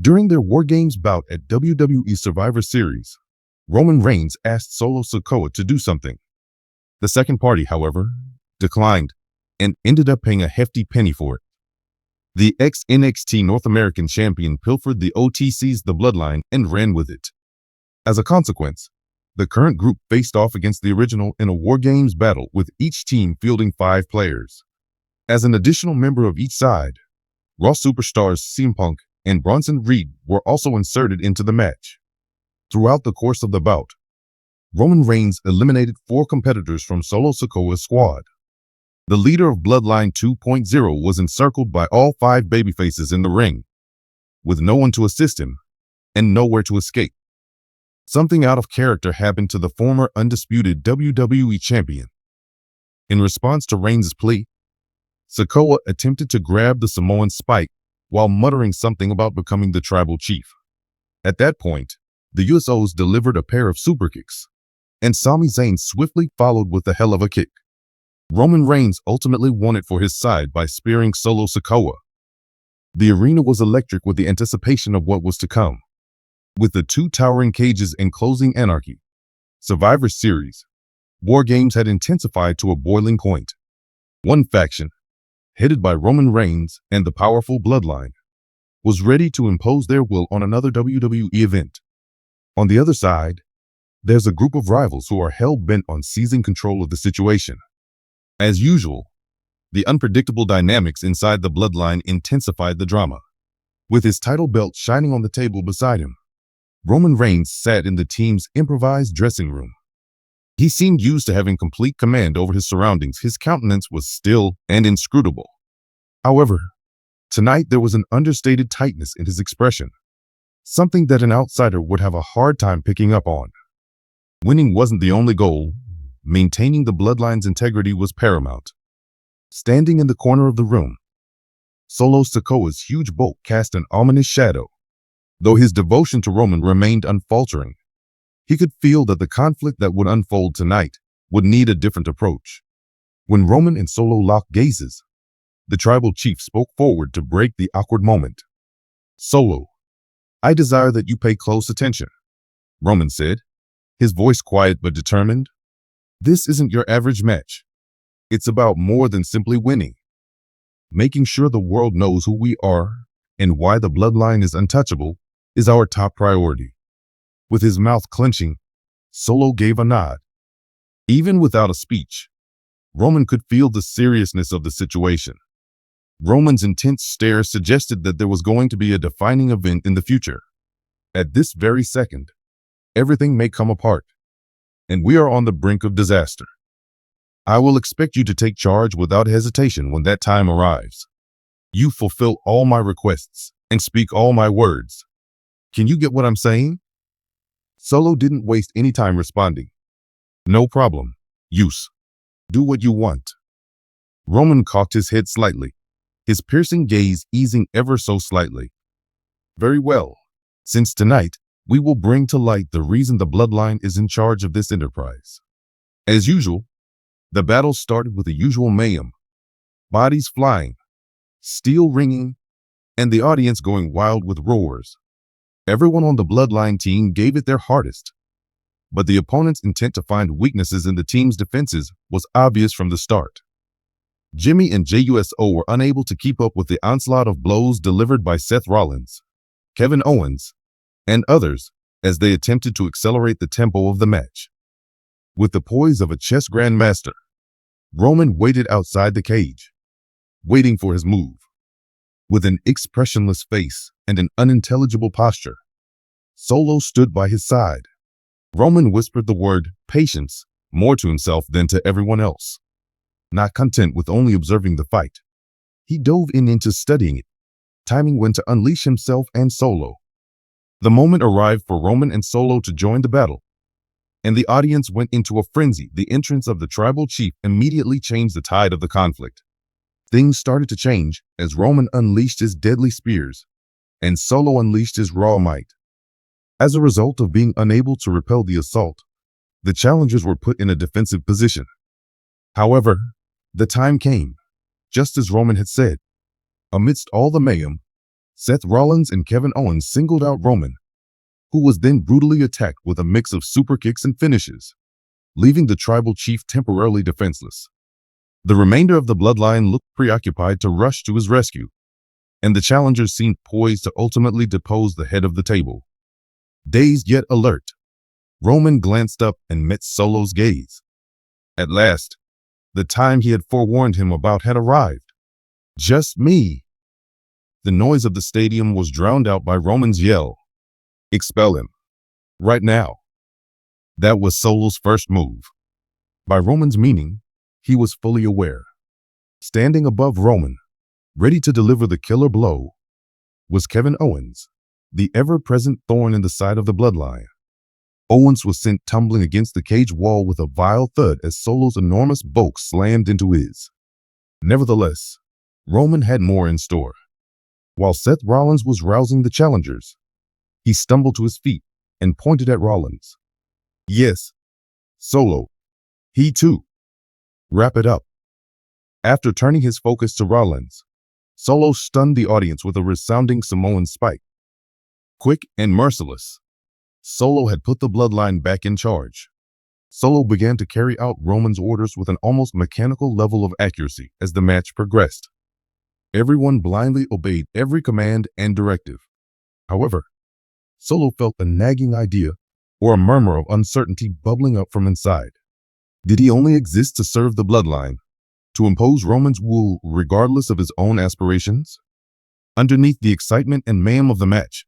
During their War Games bout at WWE Survivor Series, Roman Reigns asked Solo Sikoa to do something. The second party, however, declined and ended up paying a hefty penny for it. The ex-NXT North American champion pilfered the OTC's The Bloodline and ran with it. As a consequence, the current group faced off against the original in a War Games battle, with each team fielding 5 players. As an additional member of each side, Raw superstars CM Punk and Bronson Reed were also inserted into the match. Throughout the course of the bout, Roman Reigns eliminated 4 competitors from Solo Sikoa's squad. The leader of Bloodline 2.0 was encircled by all 5 babyfaces in the ring, with no one to assist him and nowhere to escape. Something out of character happened to the former undisputed WWE champion. In response to Reigns' plea, Sikoa attempted to grab the Samoan spike while muttering something about becoming the tribal chief. At that point, the USOs delivered a pair of super kicks, and Sami Zayn swiftly followed with a hell of a kick. Roman Reigns ultimately won it for his side by spearing Solo Sikoa. The arena was electric with the anticipation of what was to come. With the 2 towering cages enclosing anarchy, Survivor Series, War Games had intensified to a boiling point. One faction, headed by Roman Reigns and the powerful Bloodline, was ready to impose their will on another WWE event. On the other side, there's a group of rivals who are hell-bent on seizing control of the situation. As usual, the unpredictable dynamics inside the Bloodline intensified the drama. With his title belt shining on the table beside him, Roman Reigns sat in the team's improvised dressing room. He seemed used to having complete command over his surroundings. His countenance was still and inscrutable. However, tonight there was an understated tightness in his expression, something that an outsider would have a hard time picking up on. Winning wasn't the only goal. Maintaining the Bloodline's integrity was paramount. Standing in the corner of the room, Solo Sikoa's huge bulk cast an ominous shadow. Though his devotion to Roman remained unfaltering, he could feel that the conflict that would unfold tonight would need a different approach. When Roman and Solo locked gazes, the tribal chief spoke forward to break the awkward moment. "Solo, I desire that you pay close attention," Roman said, his voice quiet but determined. "This isn't your average match. It's about more than simply winning. Making sure the world knows who we are and why the Bloodline is untouchable is our top priority." With his mouth clenching, Solo gave a nod. Even without a speech, Roman could feel the seriousness of the situation. Roman's intense stare suggested that there was going to be a defining event in the future. At this very second, everything may come apart, and we are on the brink of disaster. I will expect you to take charge without hesitation when that time arrives. You fulfill all my requests and speak all my words. Can you get what I'm saying? Solo didn't waste any time responding. "No problem, Use. Do what you want." Roman cocked his head slightly, his piercing gaze easing ever so slightly. "Very well. Since tonight, we will bring to light the reason the Bloodline is in charge of this enterprise." As usual, the battle started with the usual mayhem. Bodies flying, steel ringing, and the audience going wild with roars. Everyone on the Bloodline team gave it their hardest, but the opponent's intent to find weaknesses in the team's defenses was obvious from the start. Jimmy and JUSO were unable to keep up with the onslaught of blows delivered by Seth Rollins, Kevin Owens, and others as they attempted to accelerate the tempo of the match. With the poise of a chess grandmaster, Roman waited outside the cage, waiting for his move. With an expressionless face and an unintelligible posture, Solo stood by his side. Roman whispered the word patience more to himself than to everyone else. Not content with only observing the fight, he dove into studying it, timing when to unleash himself and Solo. The moment arrived for Roman and Solo to join the battle, and the audience went into a frenzy. The entrance of the tribal chief immediately changed the tide of the conflict. Things started to change as Roman unleashed his deadly spears, and Solo unleashed his raw might. As a result of being unable to repel the assault, the challengers were put in a defensive position. However, the time came, just as Roman had said. Amidst all the mayhem, Seth Rollins and Kevin Owens singled out Roman, who was then brutally attacked with a mix of super kicks and finishes, leaving the tribal chief temporarily defenseless. The remainder of the bloodline looked preoccupied to rush to his rescue, and the challengers seemed poised to ultimately depose the head of the table. Dazed yet alert, Roman glanced up and met Solo's gaze. At last, the time he had forewarned him about had arrived. Just me. The noise of the stadium was drowned out by Roman's yell. Expel him. Right now. That was Solo's first move. By Roman's meaning, he was fully aware. Standing above Roman, ready to deliver the killer blow, was Kevin Owens, the ever-present thorn in the side of the bloodline. Owens was sent tumbling against the cage wall with a vile thud as Solo's enormous bulk slammed into his. Nevertheless, Roman had more in store. While Seth Rollins was rousing the challengers, he stumbled to his feet and pointed at Rollins. Yes, Solo. He too. Wrap it up. After turning his focus to Rollins, Solo stunned the audience with a resounding Samoan spike. Quick and merciless, Solo had put the bloodline back in charge. Solo began to carry out Roman's orders with an almost mechanical level of accuracy as the match progressed. Everyone blindly obeyed every command and directive. However, Solo felt a nagging idea or a murmur of uncertainty bubbling up from inside. Did he only exist to serve the bloodline, to impose Roman's will regardless of his own aspirations? Underneath the excitement and mayhem of the match,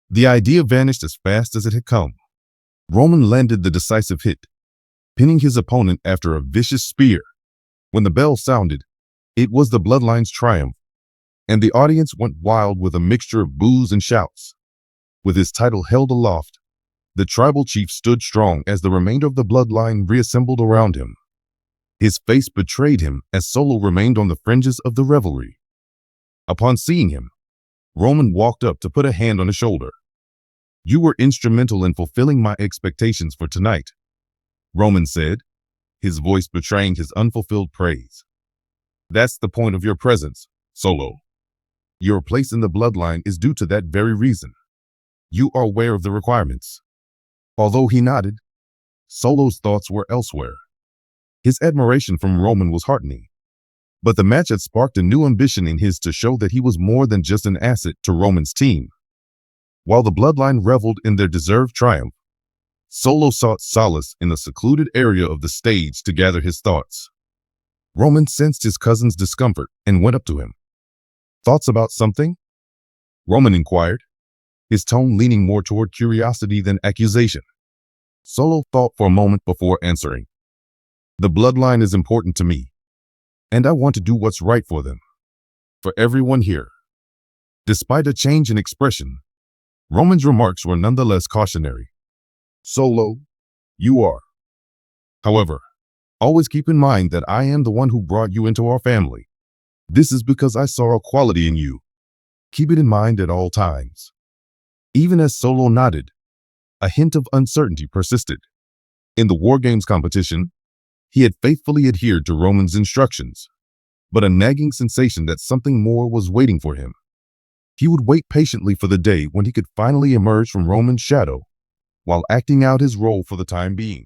the idea vanished as fast as it had come. Roman landed the decisive hit, pinning his opponent after a vicious spear. When the bell sounded, it was the bloodline's triumph, and the audience went wild with a mixture of boos and shouts. With his title held aloft, the tribal chief stood strong as the remainder of the bloodline reassembled around him. His face betrayed him as Solo remained on the fringes of the revelry. Upon seeing him, Roman walked up to put a hand on his shoulder. You were instrumental in fulfilling my expectations for tonight, Roman said, his voice betraying his unfulfilled praise. That's the point of your presence, Solo. Your place in the bloodline is due to that very reason. You are aware of the requirements. Although he nodded, Solo's thoughts were elsewhere. His admiration from Roman was heartening, but the match had sparked a new ambition in his to show that he was more than just an asset to Roman's team. While the bloodline reveled in their deserved triumph, Solo sought solace in a secluded area of the stage to gather his thoughts. Roman sensed his cousin's discomfort and went up to him. Thoughts about something? Roman inquired, his tone leaning more toward curiosity than accusation. Solo thought for a moment before answering. The bloodline is important to me, and I want to do what's right for them, for everyone here. Despite a change in expression, Roman's remarks were nonetheless cautionary. Solo, you are. However, always keep in mind that I am the one who brought you into our family. This is because I saw a quality in you. Keep it in mind at all times. Even as Solo nodded, a hint of uncertainty persisted. In the War Games competition, he had faithfully adhered to Roman's instructions, but a nagging sensation that something more was waiting for him. He would wait patiently for the day when he could finally emerge from Roman's shadow while acting out his role for the time being.